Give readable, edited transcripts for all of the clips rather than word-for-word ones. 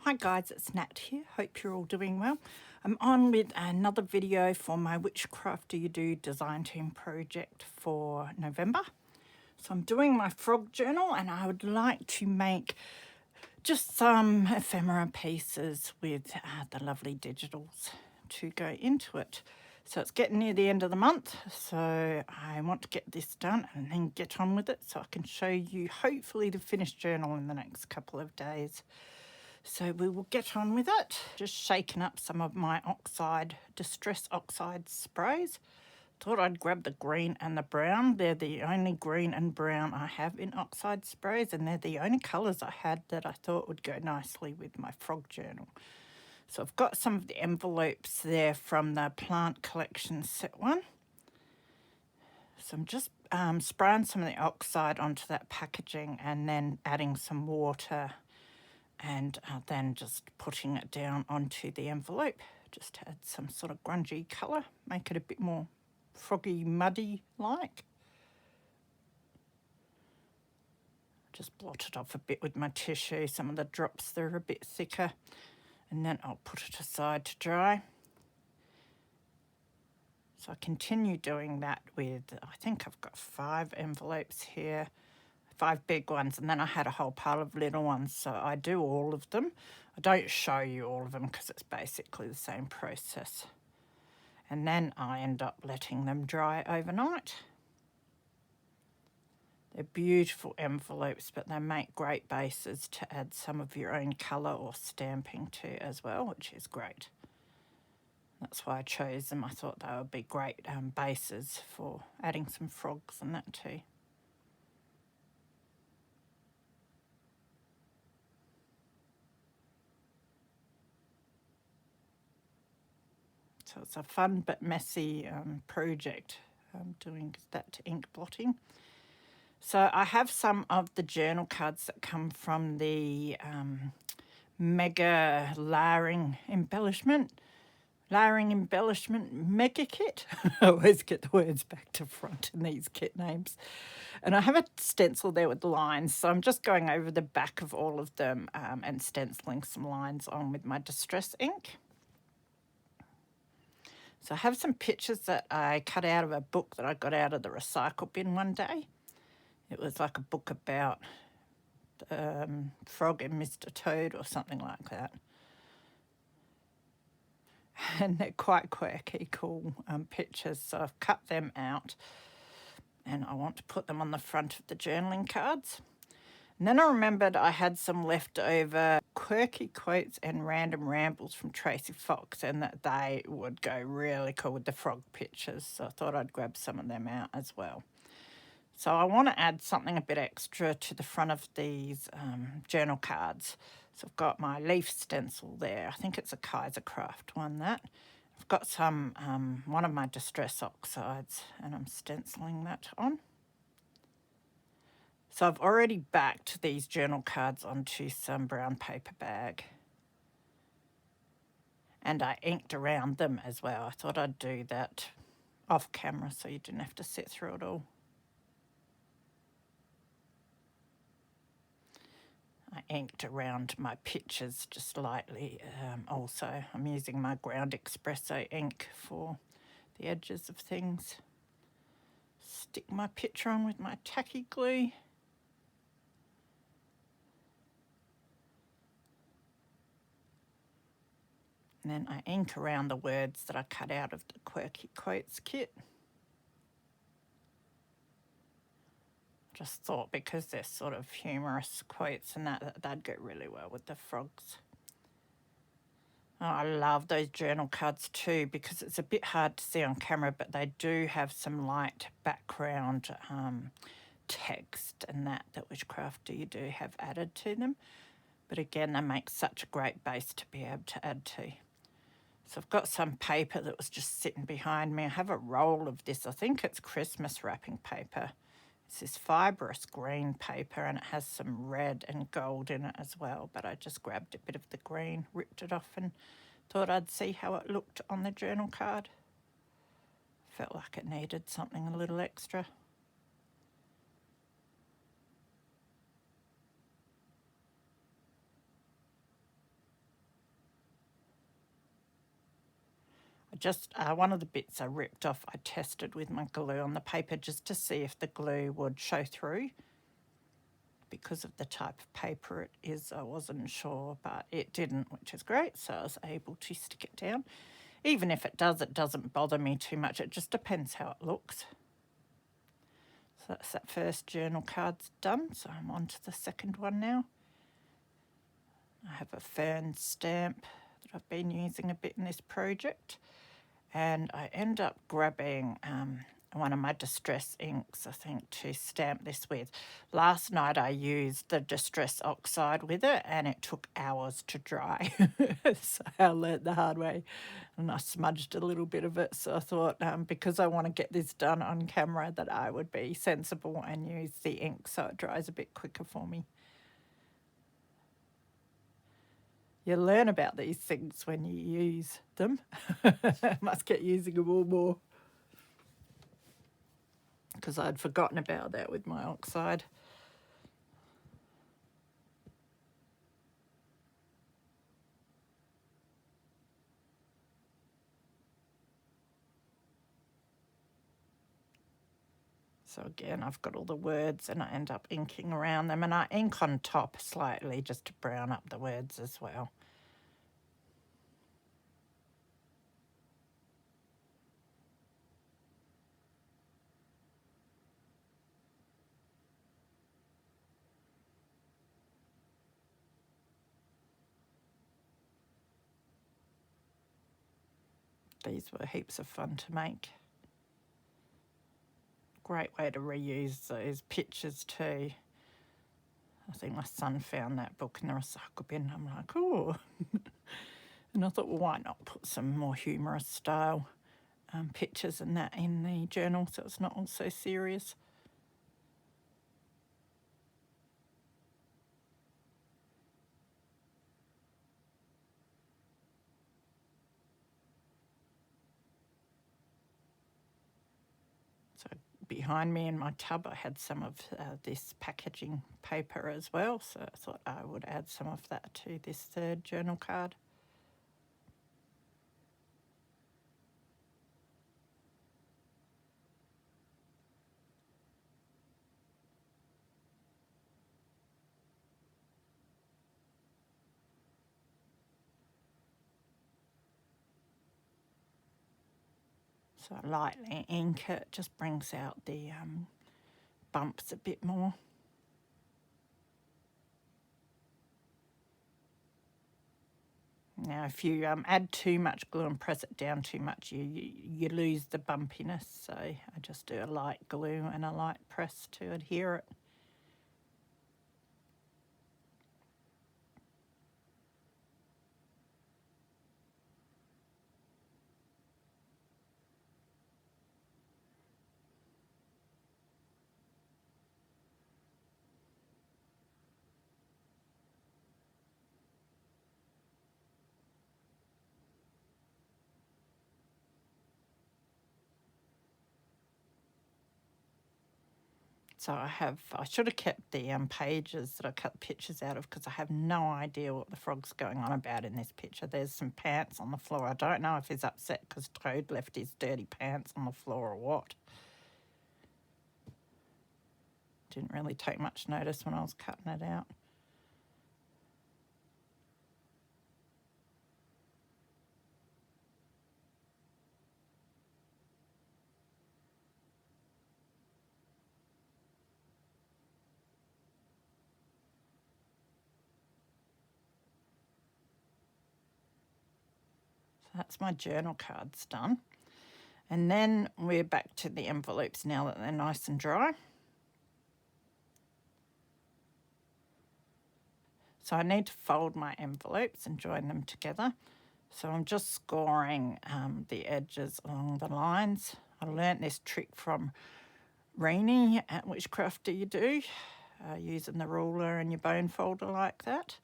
Hi guys, it's Nat here. Hope you're all doing well. I'm on with another video for my Whichcraft Do You Do design team project for November. So I'm doing my frog journal and I would like to make just some ephemera pieces with the lovely digitals to go into it. So it's getting near the end of the month, so I want to get this done and then get on with it so I can show you hopefully the finished journal in the next couple of days. So we will get on with it. Just shaking up some of my distress oxide sprays. Thought I'd grab the green and the brown. They're the only green and brown I have in oxide sprays, and they're the only colours I had that I thought would go nicely with my frog journal. So I've got some of the envelopes there from the plant collection set one. So I'm just spraying some of the oxide onto that packaging and then adding some water and then just putting it down onto the envelope, just to add some sort of grungy colour, make it a bit more froggy, muddy like. Just blot it off a bit with my tissue, some of the drops there are a bit thicker, and then I'll put it aside to dry. So I continue doing that with, I think I've got 5 envelopes here, 5 big ones, and then I had a whole pile of little ones, so I do all of them. I don't show you all of them because it's basically the same process. And then I end up letting them dry overnight. They're beautiful envelopes, but they make great bases to add some of your own colour or stamping to as well, which is great. That's why I chose them. I thought they would be great bases for adding some frogs and that too. So it's a fun but messy project doing that ink blotting. So I have some of the journal cards that come from the Mega Layering Embellishment Mega Kit. I always get the words back to front in these kit names. And I have a stencil there with lines, so I'm just going over the back of all of them and stenciling some lines on with my distress ink. So I have some pictures that I cut out of a book that I got out of the recycle bin one day. It was like a book about Frog and Mr. Toad or something like that. And they're quite quirky, cool pictures. So I've cut them out and I want to put them on the front of the journaling cards. And then I remembered I had some leftover quirky quotes and random rambles from Tracy Fox, and that they would go really cool with the frog pictures. So I thought I'd grab some of them out as well. So I want to add something a bit extra to the front of these journal cards. So I've got my leaf stencil there. I think it's a Kaisercraft one, that. I've got some, one of my distress oxides, and I'm stenciling that on. So I've already backed these journal cards onto some brown paper bag. And I inked around them as well. I thought I'd do that off camera so you didn't have to sit through it all. I inked around my pictures just lightly. Also, I'm using my Ground Espresso ink for the edges of things. Stick my picture on with my tacky glue. And then I ink around the words that I cut out of the Quirky Quotes kit. Just thought because they're sort of humorous quotes and that they'd go really well with the frogs. Oh, I love those journal cards too because it's a bit hard to see on camera, but they do have some light background text and that Whichcraft Do You Do have added to them. But again, they make such a great base to be able to add to. So I've got some paper that was just sitting behind me. I have a roll of this. I think it's Christmas wrapping paper. It's this fibrous green paper and it has some red and gold in it as well. But I just grabbed a bit of the green, ripped it off and thought I'd see how it looked on the journal card. Felt like it needed something a little extra. One of the bits I ripped off, I tested with my glue on the paper just to see if the glue would show through. Because of the type of paper it is, I wasn't sure, but it didn't, which is great. So I was able to stick it down. Even if it does, it doesn't bother me too much. It just depends how it looks. So that's that first journal card's done. So I'm on to the second one now. I have a fern stamp that I've been using a bit in this project. And I end up grabbing one of my distress inks, I think, to stamp this with. Last night I used the distress oxide with it and it took hours to dry. So I learnt the hard way and I smudged a little bit of it. So I thought because I want to get this done on camera that I would be sensible and use the ink so it dries a bit quicker for me. You learn about these things when you use them. Must get using them all more. Because I'd forgotten about that with my oxide. So again, I've got all the words and I end up inking around them, and I ink on top slightly just to brown up the words as well. These were heaps of fun to make. Great way to reuse those pictures too. I think my son found that book in the recycle bin. I'm like, oh. And I thought, well, why not put some more humorous style pictures and that in the journal so it's not all so serious. So behind me in my tub I had some of this packaging paper as well, so I thought I would add some of that to this third journal card. So I lightly ink it, just brings out the bumps a bit more. Now, if you add too much glue and press it down too much, you lose the bumpiness. So I just do a light glue and a light press to adhere it. So I should have kept the pages that I cut pictures out of, because I have no idea what the frog's going on about in this picture. There's some pants on the floor. I don't know if he's upset because Toad left his dirty pants on the floor or what. Didn't really take much notice when I was cutting it out. That's my journal cards done. And then we're back to the envelopes now that they're nice and dry. So I need to fold my envelopes and join them together. So I'm just scoring the edges along the lines. I learnt this trick from Renee at Whichcraft Do You Do, using the ruler and your bone folder like that.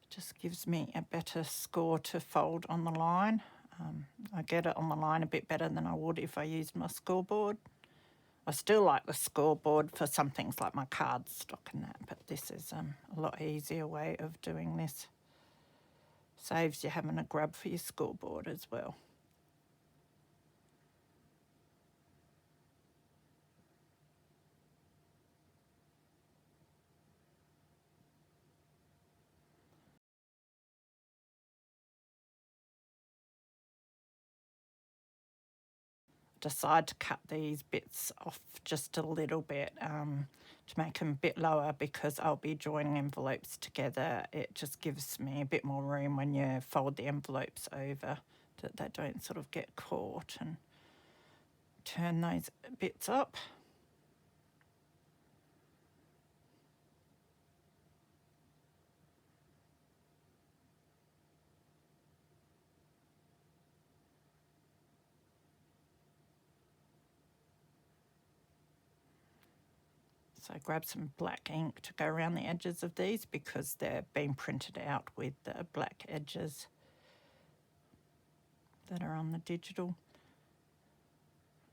Just gives me a better score to fold on the line. I get it on the line a bit better than I would if I used my scoreboard. I still like the scoreboard for some things like my cardstock and that, but this is a lot easier way of doing this. Saves you having a grab for your scoreboard as well. decide to cut these bits off just a little bit to make them a bit lower, because I'll be joining envelopes together. It just gives me a bit more room when you fold the envelopes over, that they don't sort of get caught, and turn those bits up. So grab some black ink to go around the edges of these, because they're being printed out with the black edges that are on the digital.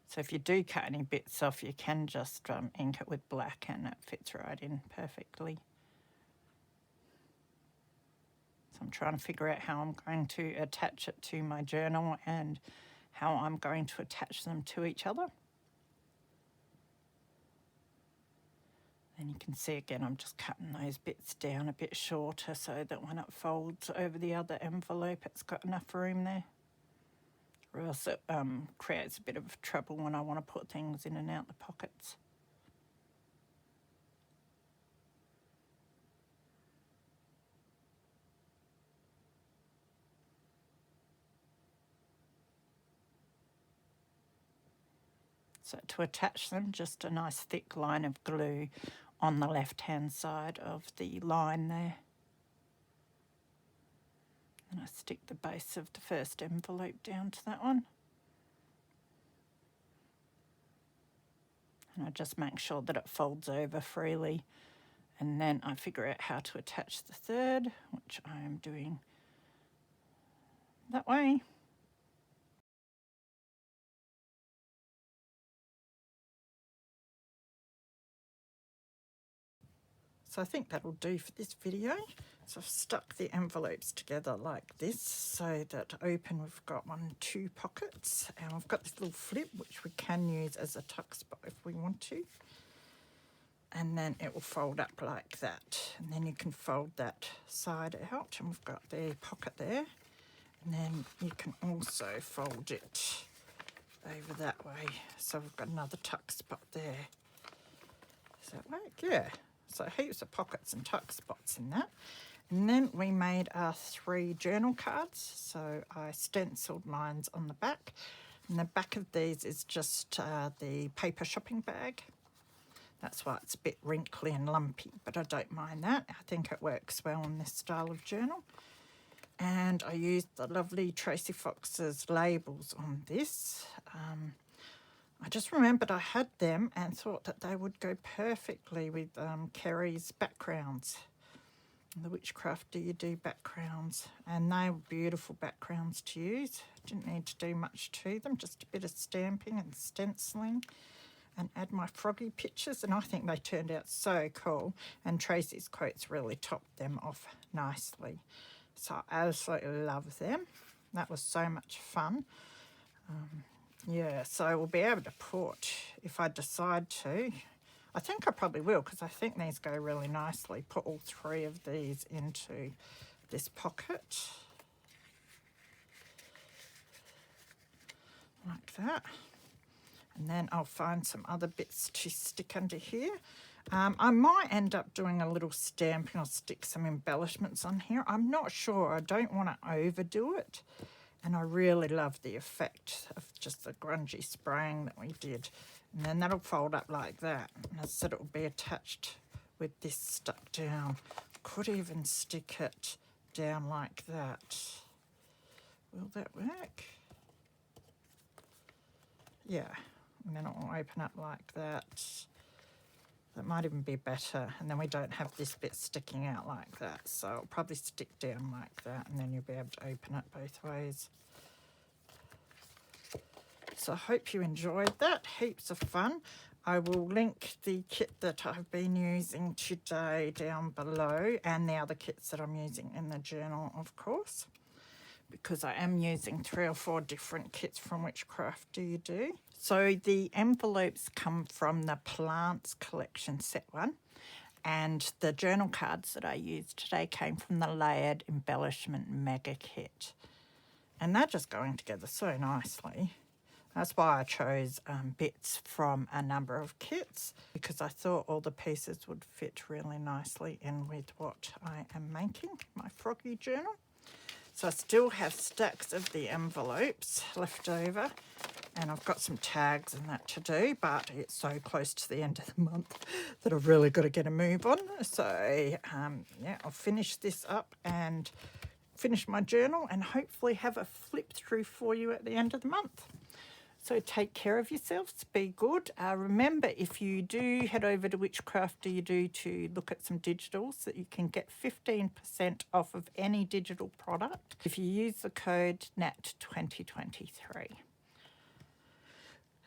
So if you do cut any bits off, you can just ink it with black and it fits right in perfectly. So I'm trying to figure out how I'm going to attach it to my journal and how I'm going to attach them to each other. And you can see again, I'm just cutting those bits down a bit shorter so that when it folds over the other envelope, it's got enough room there. Or else it creates a bit of trouble when I want to put things in and out the pockets. So to attach them, just a nice thick line of glue on the left-hand side of the line there. And I stick the base of the first envelope down to that one. And I just make sure that it folds over freely. And then I figure out how to attach the third, which I am doing that way. So I think that'll do for this video. So I've stuck the envelopes together like this, so that open we've got 1 and 2 pockets, and we've got this little flip which we can use as a tuck spot if we want to. And then it will fold up like that, and then you can fold that side out, and we've got the pocket there. And then you can also fold it over that way, so we've got another tuck spot there. Does that work? Yeah. So heaps of pockets and tuck spots in that. And then we made our 3 journal cards. So I stenciled lines on the back. And the back of these is just the paper shopping bag. That's why it's a bit wrinkly and lumpy, but I don't mind that. I think it works well in this style of journal. And I used the lovely Tracy Fox's labels on this. I just remembered I had them and thought that they would go perfectly with Kerry's backgrounds, the Whichcraft Do You Do backgrounds. And they were beautiful backgrounds to use. Didn't need to do much to them, just a bit of stamping and stenciling, and add my froggy pictures, and I think they turned out so cool. And Tracy's quotes really topped them off nicely. So I absolutely love them. That was so much fun. Yeah, so we'll be able to put, if I decide to, I think I probably will, because I think these go really nicely, put all 3 of these into this pocket. Like that. And then I'll find some other bits to stick under here. I might end up doing a little stamping or stick some embellishments on here. I'm not sure. I don't want to overdo it. And I really love the effect of just the grungy spraying that we did. And then that'll fold up like that. And as I said, it will be attached with this stuck down. Could even stick it down like that. Will that work? Yeah. And then it will open up like that. That might even be better. And then we don't have this bit sticking out like that. So I'll probably stick down like that, and then you'll be able to open it both ways. So I hope you enjoyed that. Heaps of fun. I will link the kit that I've been using today down below, and the other kits that I'm using in the journal, of course, because I am using 3 or 4 different kits from Whichcraft Do You Do. So the envelopes come from the Plants Collection Set 1, and the journal cards that I used today came from the Layered Embellishment Mega Kit. And they're just going together so nicely. That's why I chose bits from a number of kits, because I thought all the pieces would fit really nicely in with what I am making, my froggy journal. So I still have stacks of the envelopes left over, and I've got some tags and that to do, but it's so close to the end of the month that I've really got to get a move on. So yeah, I'll finish this up and finish my journal and hopefully have a flip through for you at the end of the month. So take care of yourselves, be good. Remember, if you do head over to Whichcraft Do You Do to look at some digitals, that you can get 15% off of any digital product if you use the code NAT2023.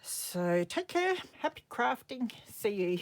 So take care, happy crafting, see you.